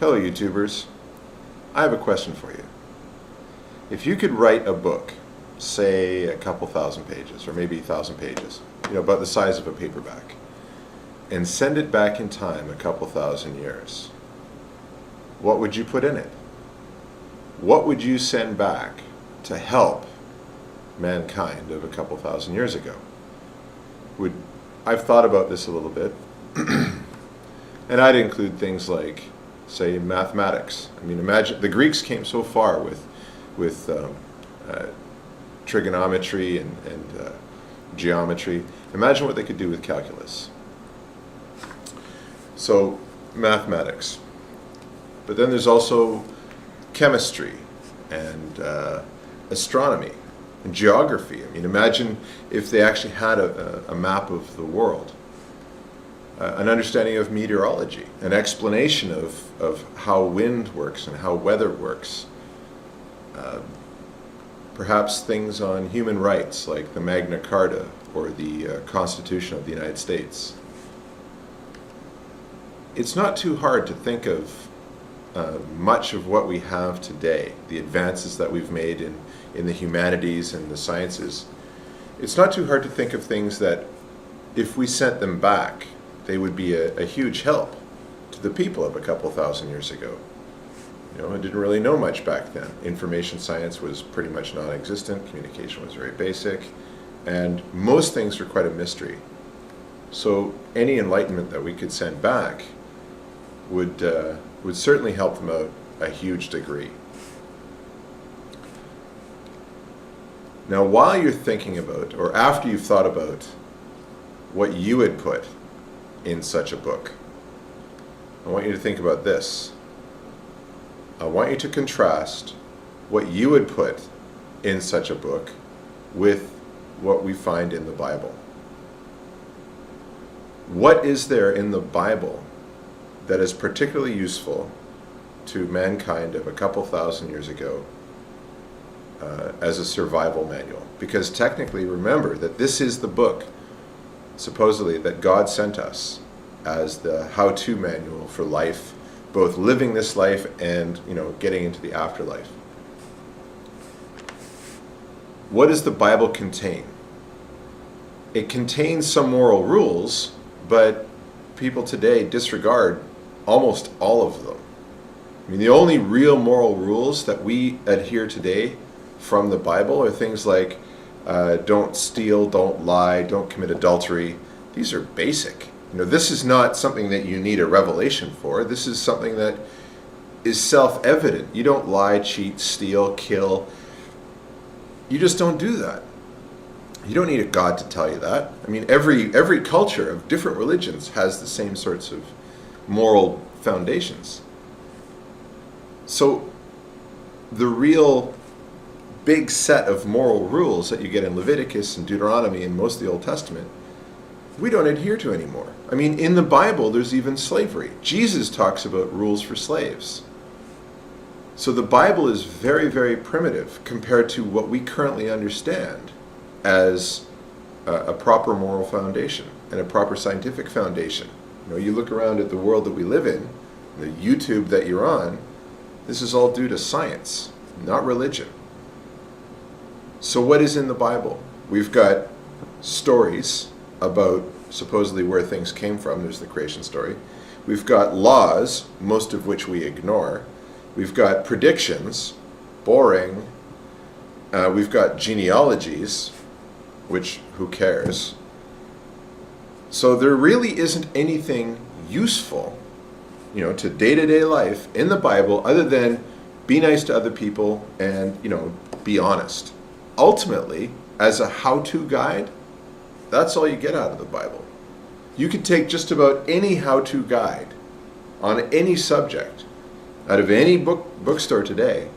Hello YouTubers, I have a question for you. If you could write a book, say a couple thousand pages or maybe 1,000 pages, about the size of a paperback, and send it back in time a couple thousand years, what would you put in it? What would you send back to help mankind of a couple thousand years ago? I've thought about this a little bit, and I'd include things like, say, mathematics. Imagine the Greeks came so far with trigonometry and geometry. Imagine what they could do with calculus. So, mathematics. But then there's also chemistry and astronomy and geography. Imagine if they actually had a map of the world. An understanding of meteorology, an explanation of how wind works and how weather works. Perhaps things on human rights like the Magna Carta or the Constitution of the United States. It's not too hard to think of much of what we have today, the advances that we've made in the humanities and the sciences. It's not too hard to think of things that if we sent them back, they would be a huge help to the people of a couple thousand years ago. I didn't really know much back then. Information science was pretty much non-existent, communication was very basic, and most things were quite a mystery. So any enlightenment that we could send back would certainly help them out a huge degree. Now, while you're thinking about, or after you've thought about what you would put in such a book, I want you to think about this. I want you to contrast what you would put in such a book with what we find in the Bible. What is there in the Bible that is particularly useful to mankind of a couple thousand years ago as a survival manual? Because technically, remember that this is the book supposedly that God sent us as the how-to manual for life, both living this life and getting into the afterlife. What does the Bible contain? It contains some moral rules, but people today disregard almost all of them. The only real moral rules that we adhere today from the Bible are things like don't steal, don't lie, don't commit adultery. These are basic. This is not something that you need a revelation for. This is something that is self-evident. You don't lie, cheat, steal, kill. You just don't do that. You don't need a God to tell you that. Every culture of different religions has the same sorts of moral foundations. So the real big set of moral rules that you get in Leviticus and Deuteronomy and most of the Old Testament, we don't adhere to anymore. In the Bible, there's even slavery. Jesus talks about rules for slaves. So the Bible is very, very primitive compared to what we currently understand as a proper moral foundation and a proper scientific foundation. You look around at the world that we live in, the YouTube that you're on, this is all due to science, not religion. So what is in the Bible? We've got stories about supposedly where things came from. There's the creation story. We've got laws, most of which we ignore. We've got predictions, boring. We've got genealogies, which who cares? So there really isn't anything useful, to day-to-day life in the Bible other than be nice to other people and, be honest. Ultimately, as a how-to guide, that's all you get out of the Bible. You could take just about any how-to guide on any subject out of any bookstore today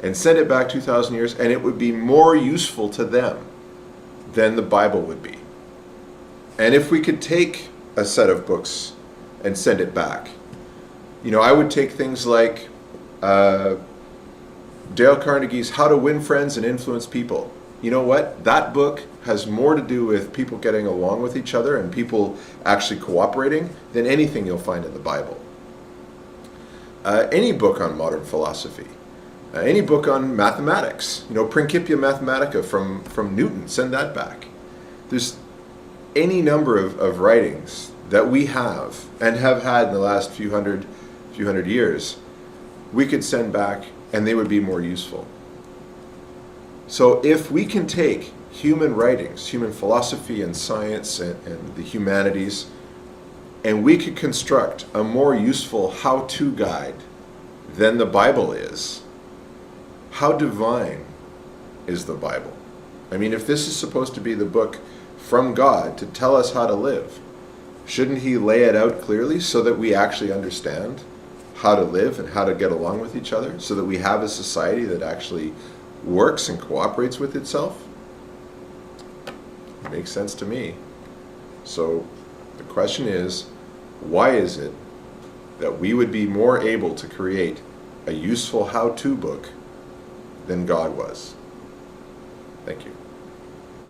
and send it back 2,000 years, and it would be more useful to them than the Bible would be. And if we could take a set of books and send it back, I would take things like Dale Carnegie's How to Win Friends and Influence People. You know what? That book has more to do with people getting along with each other and people actually cooperating than anything you'll find in the Bible. any book on modern philosophy, any book on mathematics, Principia Mathematica from Newton, send that back. There's any number of writings that we have and have had in the last few hundred years, we could send back and they would be more useful. So if we can take human writings, human philosophy and science and the humanities, and we could construct a more useful how-to guide than the Bible is, how divine is the Bible? I mean, if this is supposed to be the book from God to tell us how to live, shouldn't he lay it out clearly so that we actually understand how to live and how to get along with each other, so that we have a society that actually works and cooperates with itself? It makes sense to me. So the question is, why is it that we would be more able to create a useful how-to book than God was? Thank you.